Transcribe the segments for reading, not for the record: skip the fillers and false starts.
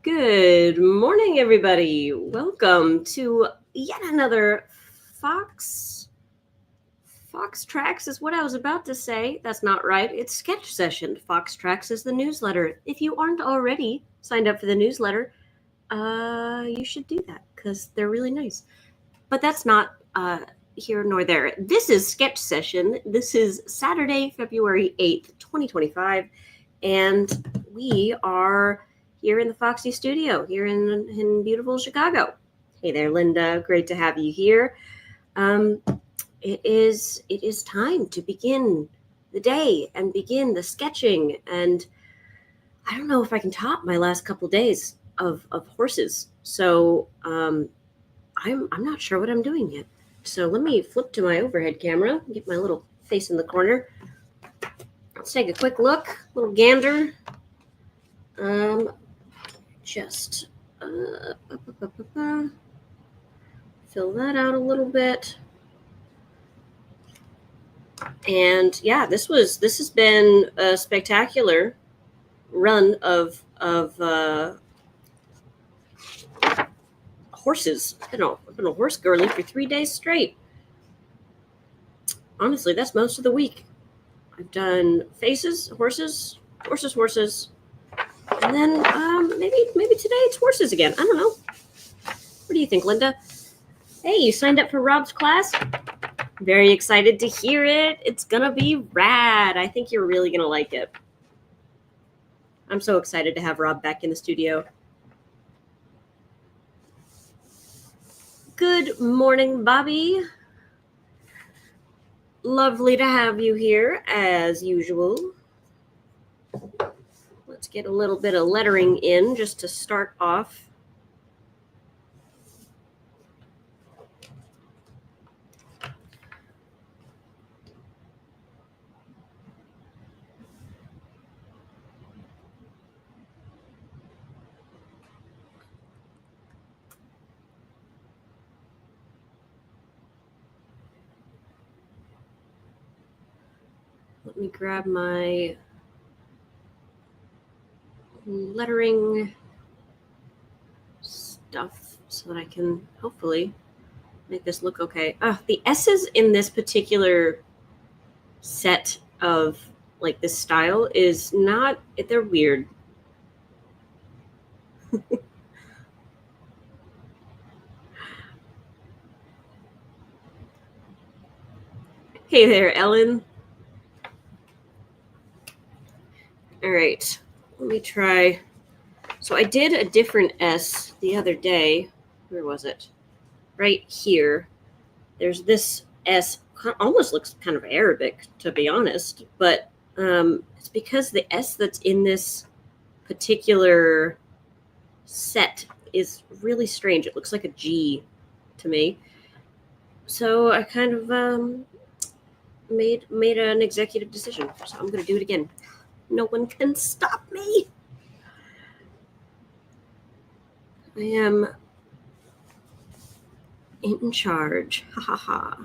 Good morning, everybody. Welcome to yet another Fox Tracks is what I was about to say. That's not right. It's Sketch Session. Fox Tracks is the newsletter. If you aren't already signed up for the newsletter, you should do that because they're really nice. But that's not here nor there. This is Sketch Session. This is Saturday, February 8th, 2025, and we are here in the Foxy studio here in beautiful Chicago. Hey there, Linda. Great to have you here. It is time to begin the day and begin the sketching. And I don't know if I can top my last couple days of horses. So I'm not sure what I'm doing yet. So let me flip to my overhead camera, get my little face in the corner. Let's take a quick look, little gander. Just fill that out a little bit. And yeah, this has been a spectacular run of horses. I've been a horse girly for 3 days straight. Honestly, that's most of the week. I've done faces, horses, and then maybe today it's horses again. I don't know. What do you think, Linda? Hey, you signed up for Rob's class? Very excited to hear it. It's gonna be rad. I think you're really gonna like it. I'm so excited to have Rob back in the studio. Good morning, Bobby. Lovely to have you here, as usual. Let's get a little bit of lettering in just to start off. Let me grab my lettering stuff so that I can hopefully make this look okay. The S's in this particular set of like this style is not, they're weird. Hey there, Ellen. All right, let me try. So I did a different S the other day. Where was it? Right here. There's this S, almost looks kind of Arabic, to be honest, but it's because the S that's in this particular set is really strange. It looks like a G to me. So I kind of made an executive decision. So I'm going to do it again. No one can stop me. I am in charge. Ha ha ha.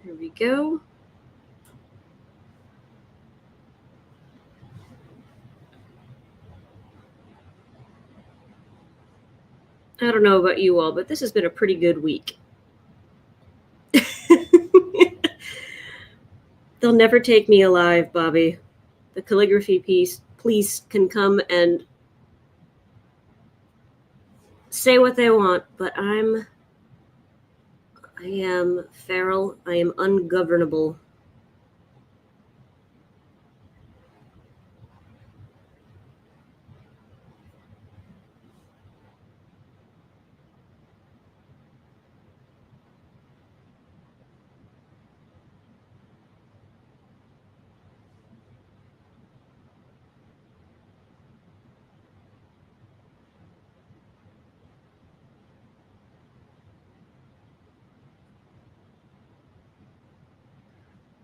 Here we go. I don't know about you all, but this has been a pretty good week. They'll never take me alive, Bobby. The calligraphy police can come and say what they want, but I am feral. I am ungovernable.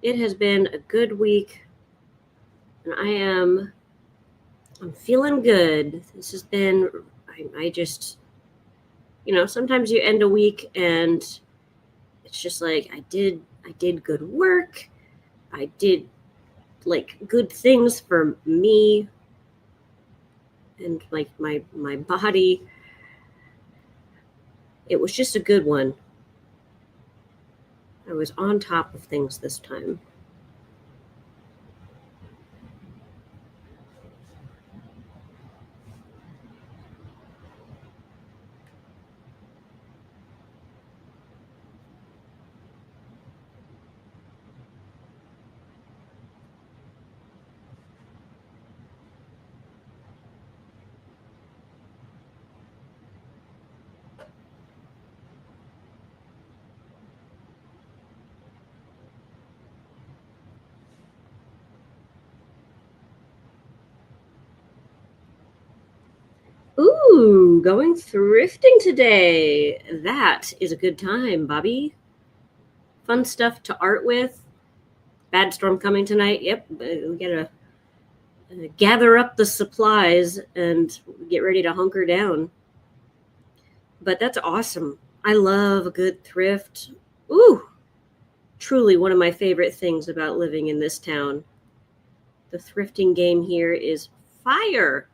It has been a good week, and I'm feeling good. This has been, I just, sometimes you end a week and it's just like I did good work. I did like good things for me and like my body. It was just a good one. I was on top of things this time. Ooh, going thrifting today. That is a good time, Bobby. Fun stuff to art with. Bad storm coming tonight. Yep, we gotta gather up the supplies and get ready to hunker down. But that's awesome. I love a good thrift. Ooh, truly one of my favorite things about living in this town. The thrifting game here is fire.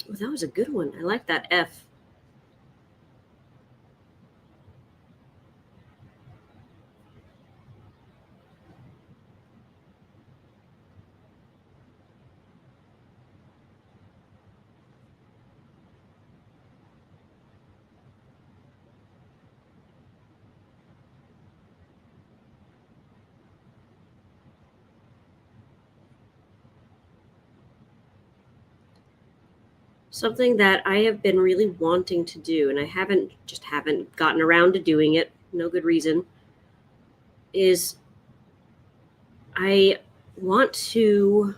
Oh, that was a good one. I like that F. Something that I have been really wanting to do, and I haven't gotten around to doing it, no good reason, is I want to.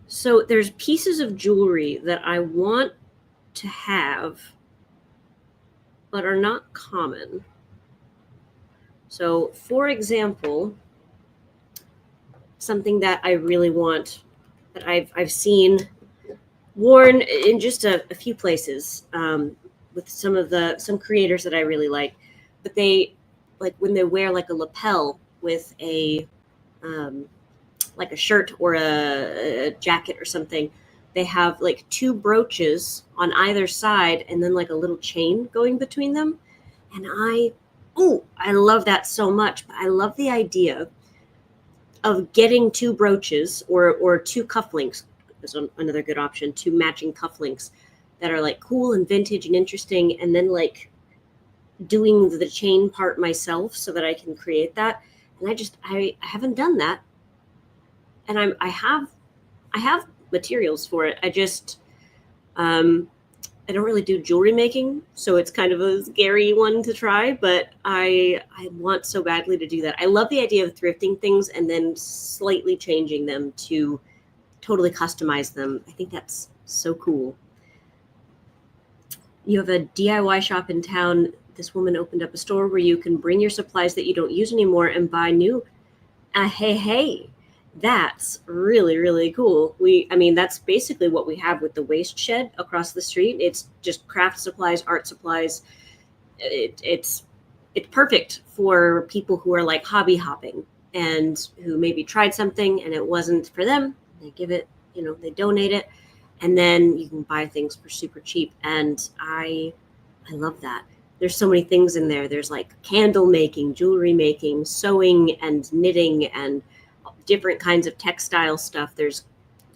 So there's pieces of jewelry that I want to have, but are not common. So, for example, something that I really want that I've seen worn in just a few places with some creators that I really like, but they like when they wear like a lapel with a um, like a shirt or a jacket or something. They have like two brooches on either side and then like a little chain going between them. And I love that so much. But I love the idea of getting two brooches or two cufflinks is another good option. Two matching cufflinks that are like cool and vintage and interesting, and then like doing the chain part myself so that I can create that. And I haven't done that, and I have materials for it. Um, I don't really do jewelry making, so it's kind of a scary one to try. But I want so badly to do that. I love the idea of thrifting things and then slightly changing them to totally customize them. I think that's so cool. You have a DIY shop in town. This woman opened up a store where you can bring your supplies that you don't use anymore and buy new. Hey, that's really, really cool. I mean, that's basically what we have with the waste shed across the street. It's just craft supplies, art supplies. It's perfect for people who are like hobby hopping and who maybe tried something and it wasn't for them. They give it, they donate it, and then you can buy things for super cheap. And I love that. There's so many things in there. There's like candle making, jewelry making, sewing and knitting and different kinds of textile stuff. There's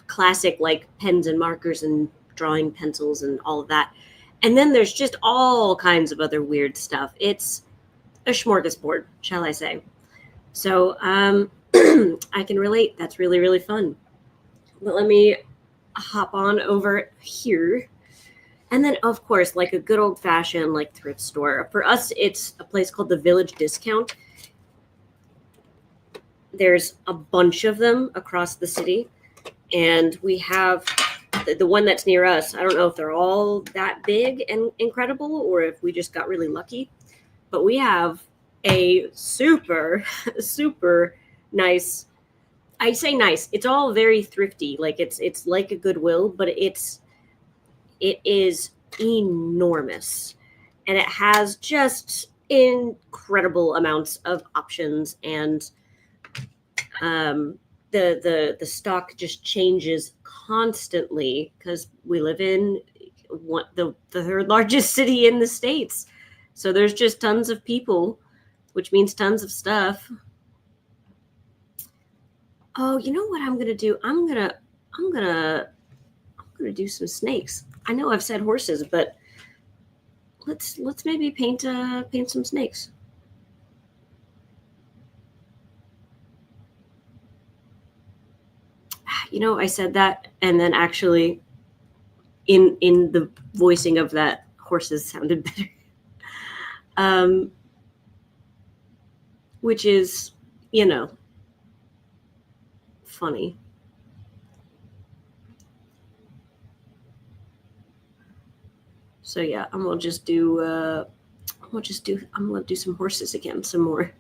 classic like pens and markers and drawing pencils and all of that. And then there's just all kinds of other weird stuff. It's a smorgasbord, shall I say. So I can relate. That's really, really fun. But let me hop on over here. And then, of course, like a good old fashioned like thrift store. For us, it's a place called the Village Discount. There's a bunch of them across the city, And we have the one that's near us. I don't know if they're all that big and incredible or if we just got really lucky, but we have a super, super nice. I say nice. It's all very thrifty. Like it's like a Goodwill, but it is enormous, and it has just incredible amounts of options, and the stock just changes constantly because we live in the third largest city in the States. So there's just tons of people, which means tons of stuff. Oh, you know what I'm gonna do? I'm gonna do some snakes. I know I've said horses, but let's maybe paint some snakes. You know, I said that, and then actually, in the voicing of that, horses sounded better. Which is, you know, funny. So yeah, I'm gonna do some horses again, some more.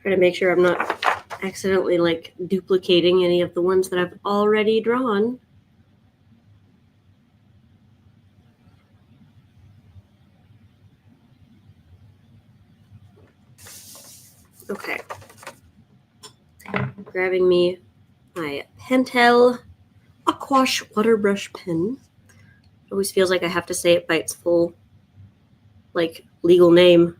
Try to make sure I'm not accidentally like duplicating any of the ones that I've already drawn. Okay. Grabbing me my Pentel Aquash water brush pen. It always feels like I have to say it by its full, like, legal name.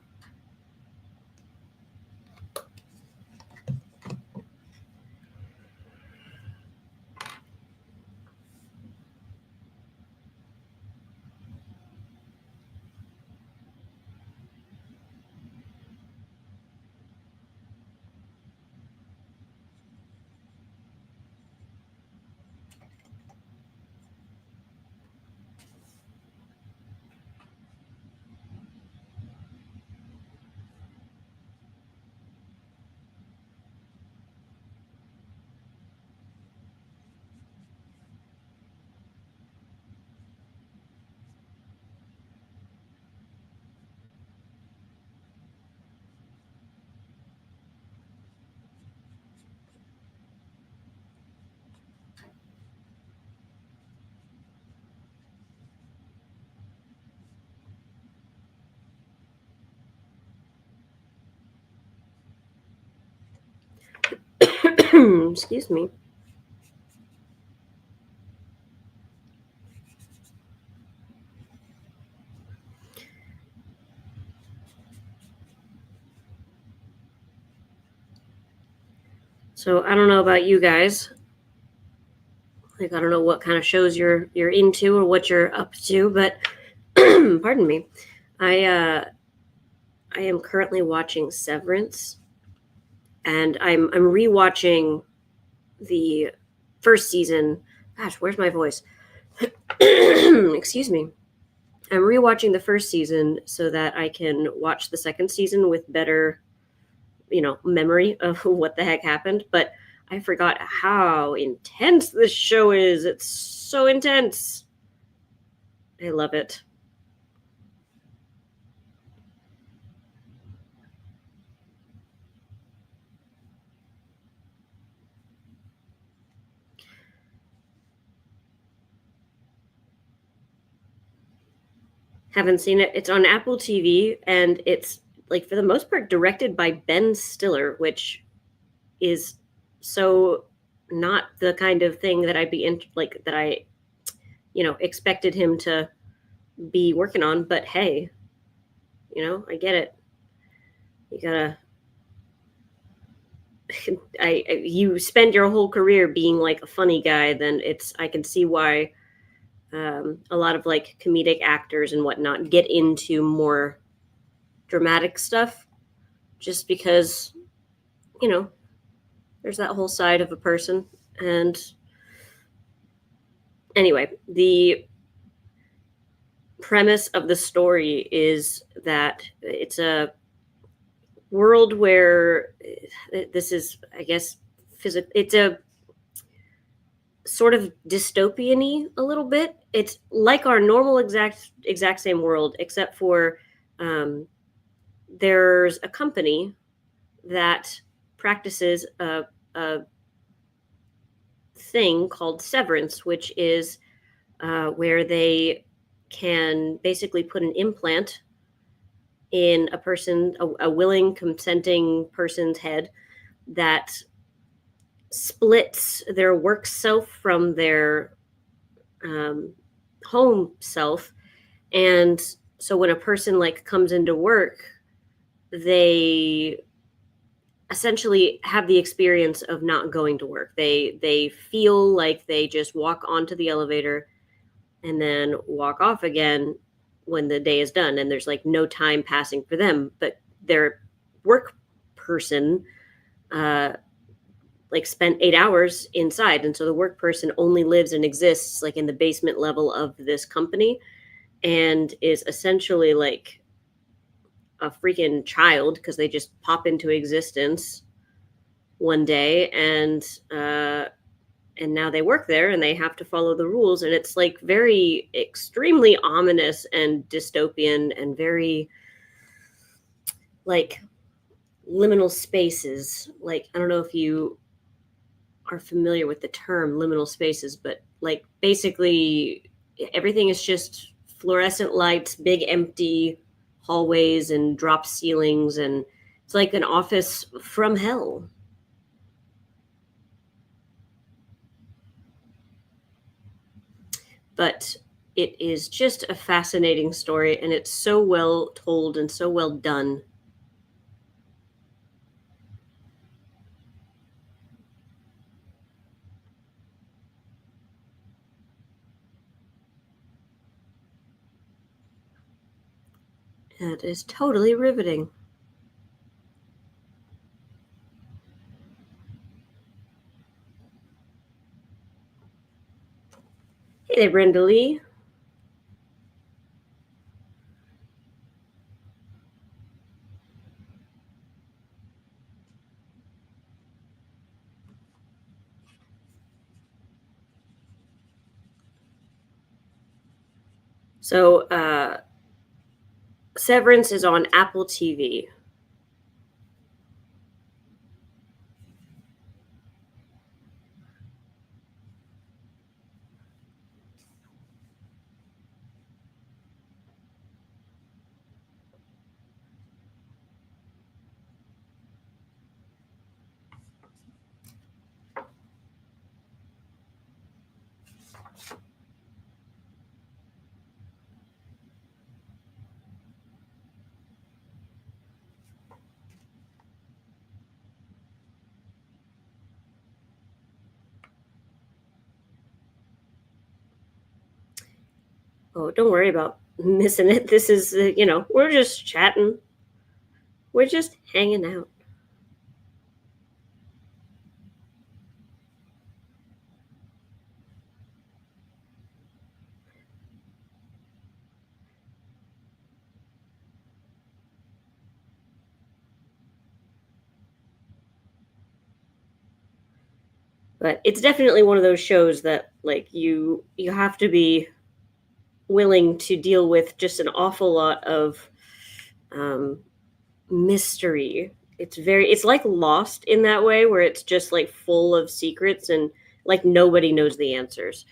Excuse me. So I don't know about you guys. Like I don't know what kind of shows you're into or what you're up to, but pardon me. I am currently watching Severance, and I'm rewatching the first season. Gosh, where's my voice? Excuse me. I'm rewatching the first season so that I can watch the second season with better, memory of what the heck happened. But I forgot how intense this show is. It's so intense. I love it. Haven't seen it. It's on Apple TV, and it's like for the most part directed by Ben Stiller, which is so not the kind of thing that I'd be in, like that I, expected him to be working on. But hey, I get it. You gotta you spend your whole career being like a funny guy, then I can see why a lot of like comedic actors and whatnot get into more dramatic stuff, just because you know there's that whole side of a person. And anyway, the premise of the story is that it's a world where this is, I guess, physical. It's a sort of dystopian-y a little bit. It's like our normal exact same world, except for um, there's a company that practices a thing called severance, which is where they can basically put an implant in a person, a willing, consenting person's head that splits their work self from their um, home self. And so when a person like comes into work, they essentially have the experience of not going to work. They feel like they just walk onto the elevator and then walk off again when the day is done, and there's like no time passing for them, but their work person uh like spent 8 hours inside, and so the work person only lives and exists like in the basement level of this company, and is essentially like a freaking child because they just pop into existence one day, and now they work there and they have to follow the rules, and it's like very extremely ominous and dystopian and very like liminal spaces. Like, I don't know if you are familiar with the term liminal spaces, but like basically everything is just fluorescent lights, big empty hallways and drop ceilings, and it's like an office from hell. But it is just a fascinating story, and it's so well told and so well done. It is totally riveting. Hey there, Brenda Lee. So, Severance is on Apple TV. Oh, don't worry about missing it. This is, we're just chatting. We're just hanging out. But it's definitely one of those shows that like you have to be willing to deal with just an awful lot of um, mystery. It's like Lost in that way, where it's just like full of secrets and like nobody knows the answers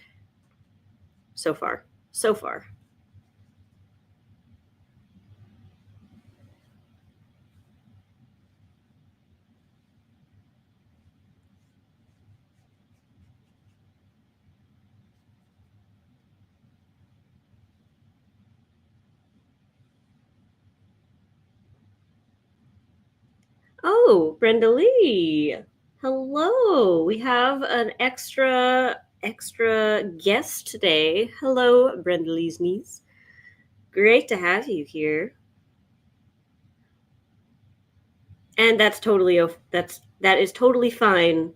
so far. So far. Oh, Brenda Lee. Hello. We have an extra guest today. Hello, Brenda Lee's niece. Great to have you here. And that is totally fine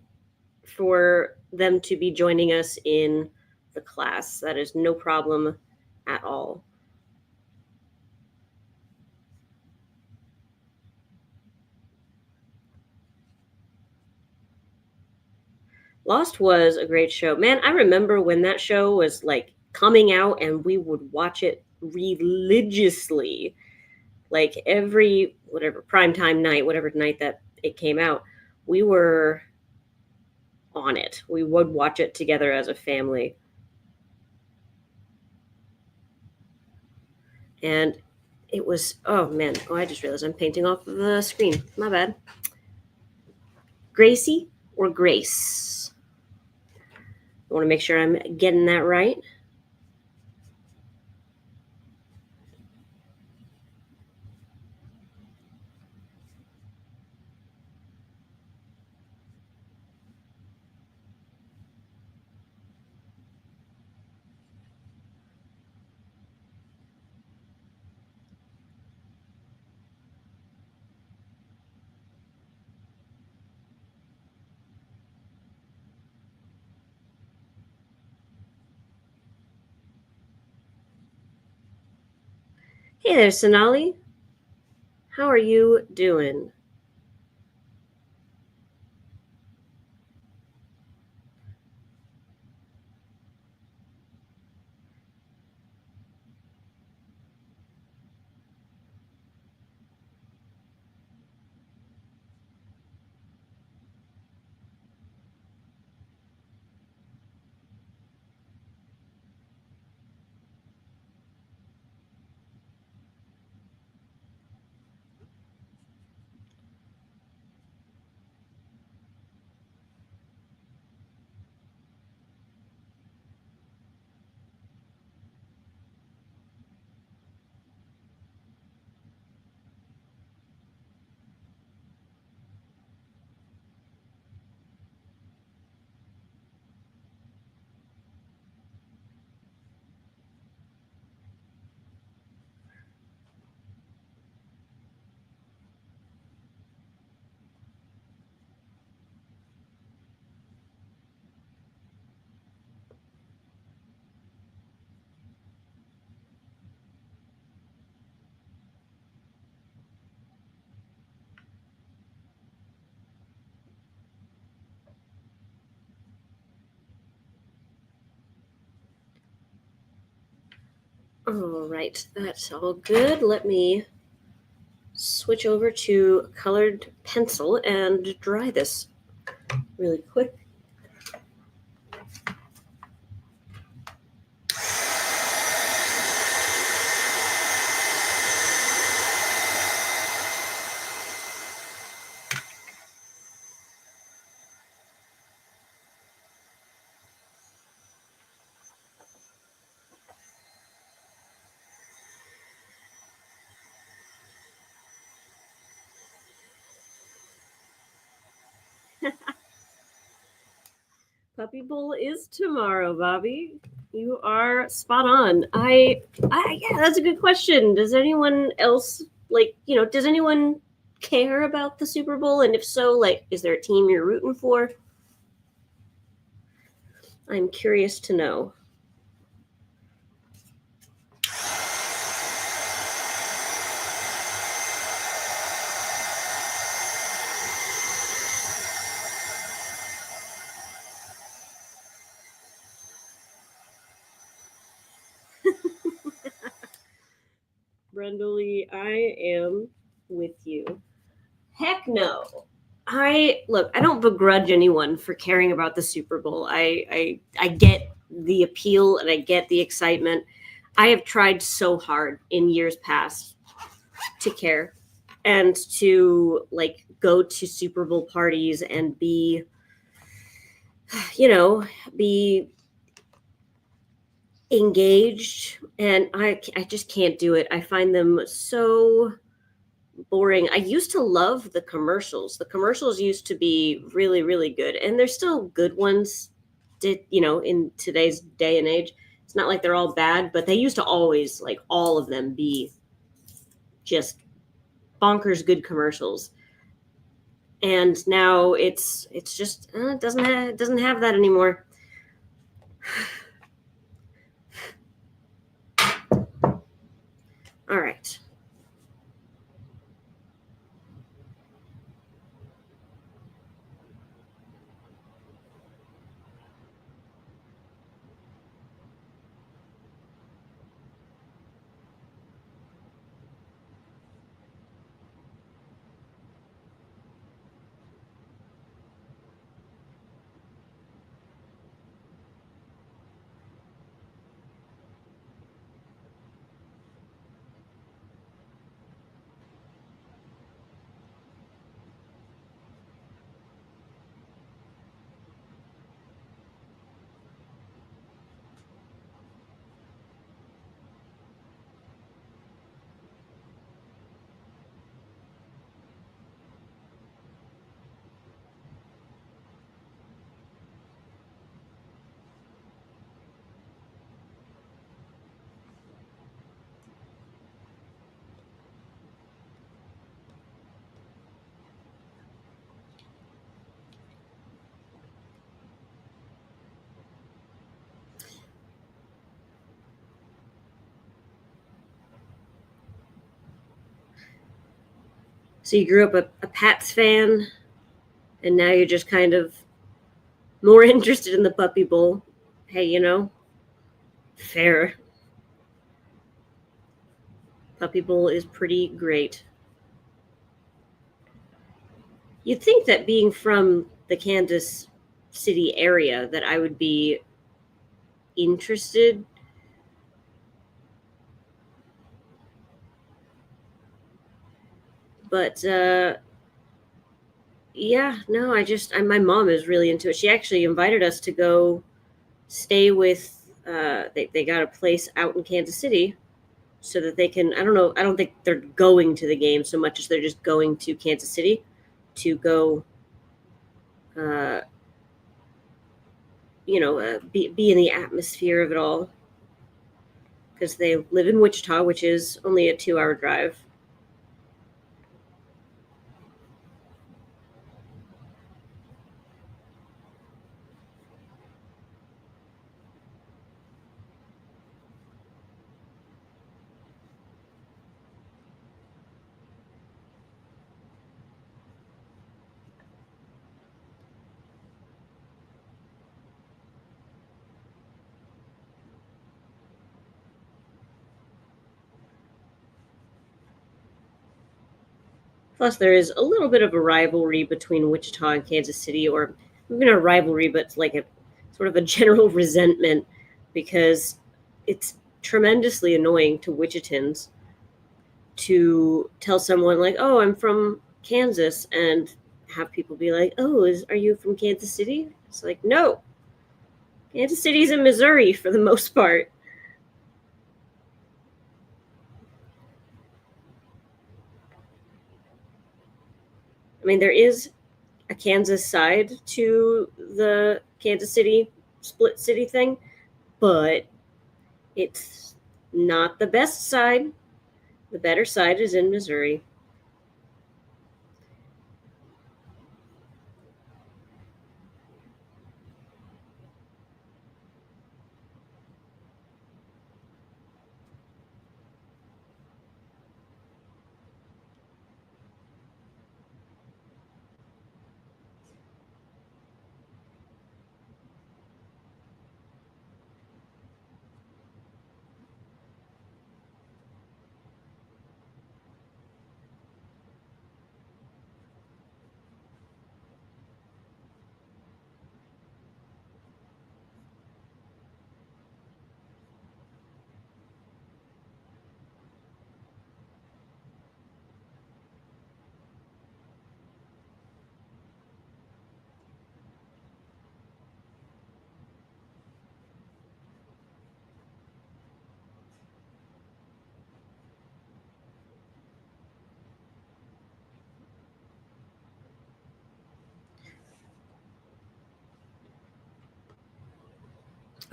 for them to be joining us in the class. That is no problem at all. Lost was a great show. Man, I remember when that show was like coming out and we would watch it religiously. Like every whatever primetime night, whatever night that it came out, we were on it. We would watch it together as a family. And it was, oh man, I just realized I'm painting off the screen. My bad. Gracie or Grace? I want to make sure I'm getting that right. Hey there, Sonali. How are you doing? All right, that's all good. Let me switch over to colored pencil and dry this really quick. Puppy Bowl is tomorrow, Bobby. You are spot on. Yeah, that's a good question. Does anyone else does anyone care about the Super Bowl? And if so, like, is there a team you're rooting for? I'm curious to know. Brenda Lee, I am with you. Heck no. I don't begrudge anyone for caring about the Super Bowl. I get the appeal and I get the excitement. I have tried so hard in years past to care and to like go to Super Bowl parties and be be engaged, and I just can't do it. I find them so boring. I used to love the commercials. The commercials used to be really, really good, and there's still good ones. In today's day and age, it's not like they're all bad, but they used to always, like, all of them be just bonkers good commercials. And now it's just it doesn't have that anymore. All right. So you grew up a Pats fan, and now you're just kind of more interested in the Puppy Bowl. Hey, fair. Puppy Bowl is pretty great. You'd think that being from the Kansas City area that I would be interested, but yeah, no, my mom is really into it. She actually invited us to go stay with. They got a place out in Kansas City so that they can. I don't know. I don't think they're going to the game so much as they're just going to Kansas City to go. Uh, be in the atmosphere of it all, because they live in Wichita, which is only a 2-hour drive. Plus, there is a little bit of a rivalry between Wichita and Kansas City, or even a rivalry, but it's like a sort of a general resentment, because it's tremendously annoying to Wichitans to tell someone like, "Oh, I'm from Kansas," and have people be like, "Oh, are you from Kansas City?" It's like, no, Kansas City's in Missouri for the most part. I mean, there is a Kansas side to the Kansas City split city thing, but it's not the best side. The better side is in Missouri.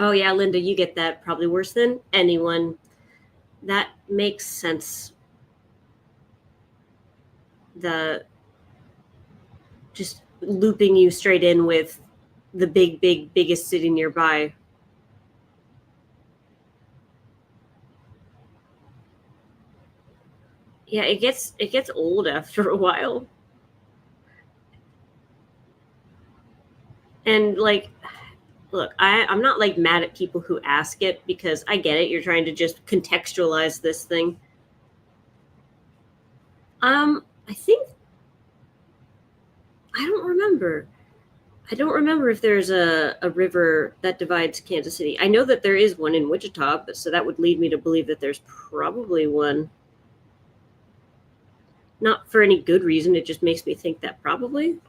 Oh, yeah, Linda, you get that probably worse than anyone. That makes sense. The just looping you straight in with the biggest city nearby. Yeah, it gets old after a while. And like, look, I'm not like mad at people who ask it because I get it. You're trying to just contextualize this thing. I think I don't remember. I don't remember if there's a river that divides Kansas City. I know that there is one in Wichita, but so that would lead me to believe that there's probably one. Not for any good reason. It just makes me think that probably.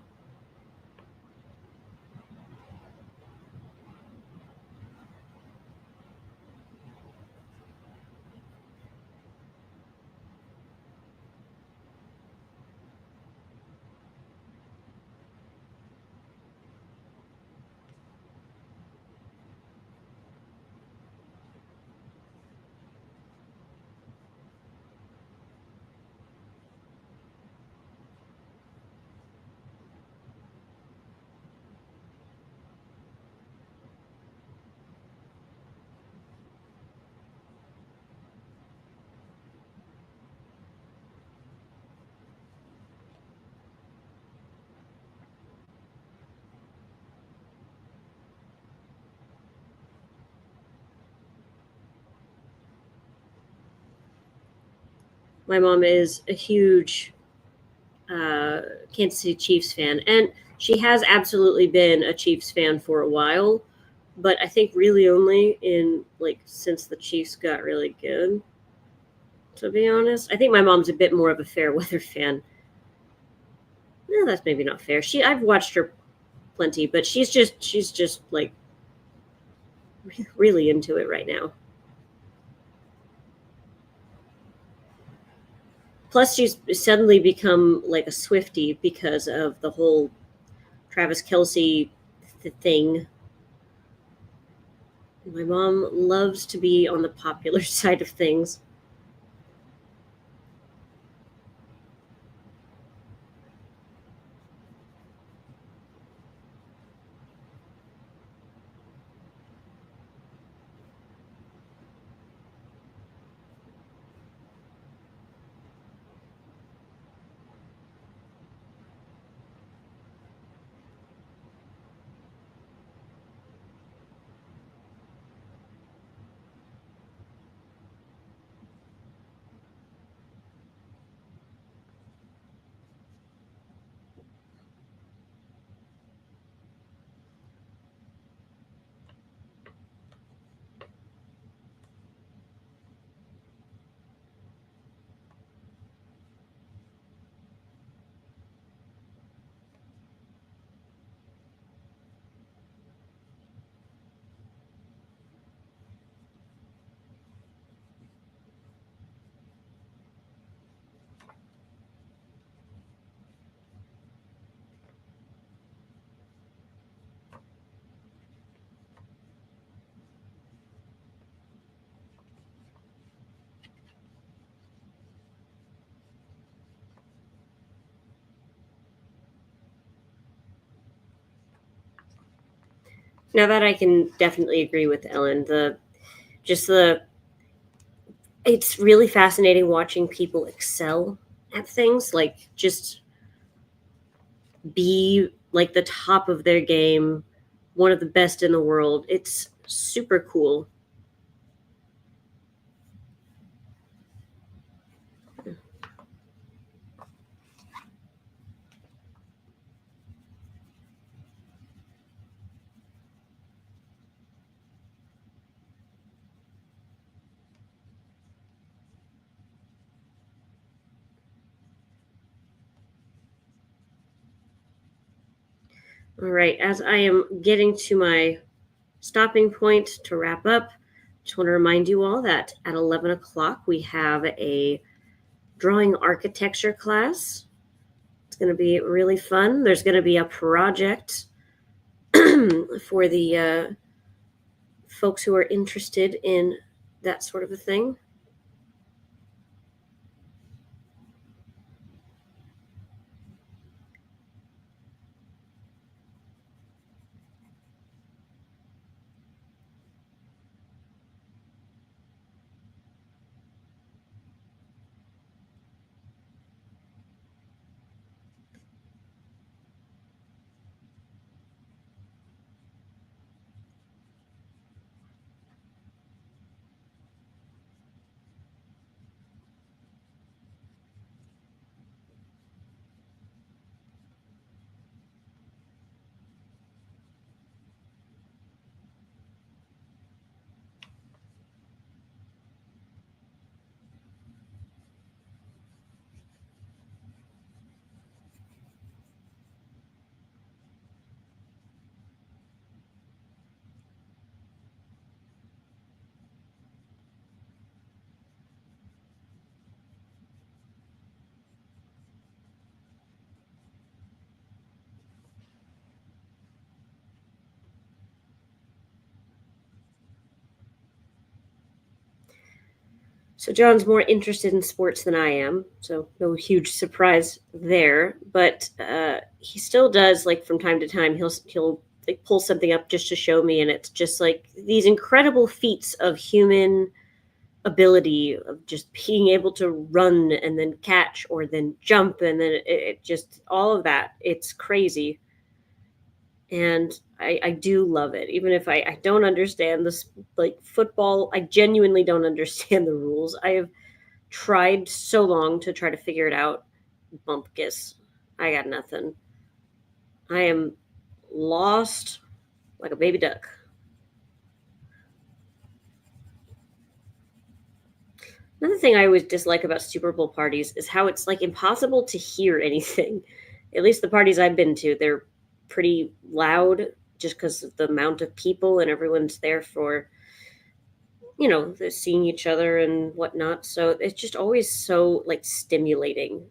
My mom is a huge Kansas City Chiefs fan, and she has absolutely been a Chiefs fan for a while. But I think really only in like since the Chiefs got really good. To be honest, I think my mom's a bit more of a fair weather fan. No, that's maybe not fair. I've watched her plenty, but she's just like really into it right now. Plus, she's suddenly become like a Swiftie because of the whole Travis Kelsey thing. My mom loves to be on the popular side of things. Now that I can definitely agree with Ellen, the just the it's really fascinating watching people excel at things, like just be like the top of their game, one of the best in the world. It's super cool. All right, as I am getting to my stopping point to wrap up, just want to remind you all that at 11 o'clock we have a drawing architecture class. It's going to be really fun. There's going to be a project for the folks who are interested in that sort of a thing. So John's more interested in sports than I am, so no huge surprise there. But he still does, like, from time to time, he'll like pull something up just to show me, and it's just like these incredible feats of human ability of just being able to run and then catch or then jump, and then it just all of that. It's crazy, and I do love it, even if I don't understand this, like football. I genuinely don't understand the rules. I have tried so long to try to figure it out. Bumpkus. I got nothing. I am lost like a baby duck. Another thing I always dislike about Super Bowl parties is how it's like impossible to hear anything. At least the parties I've been to, they're pretty loud just because of the amount of people and everyone's there for, they're seeing each other and whatnot. So it's just always so like stimulating,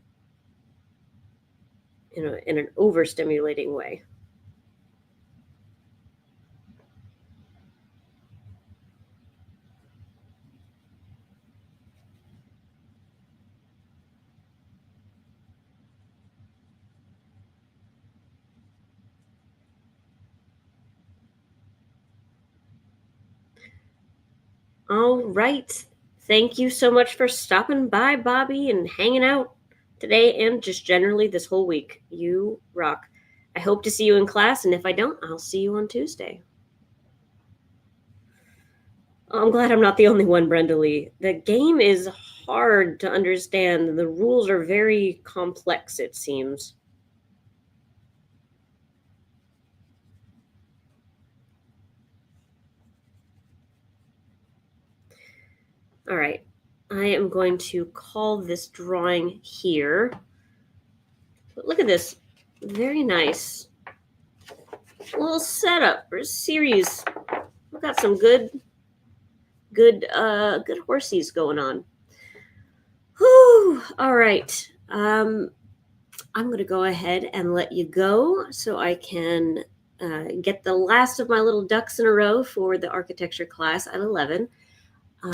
in an overstimulating way. All right. Thank you so much for stopping by, Bobby, and hanging out today and just generally this whole week. You rock. I hope to see you in class, and if I don't, I'll see you on Tuesday. I'm glad I'm not the only one, Brenda Lee. The game is hard to understand. The rules are very complex, it seems. All right. I am going to call this drawing here. But look at this. Very nice little setup or series. We've got some good horsies going on. Whew. All right. I'm going to go ahead and let you go so I can get the last of my little ducks in a row for the architecture class at 11.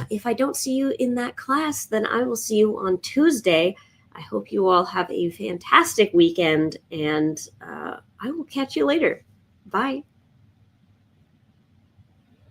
If I don't see you in that class, then I will see you on Tuesday. I hope you all have a fantastic weekend, and I will catch you later. Bye.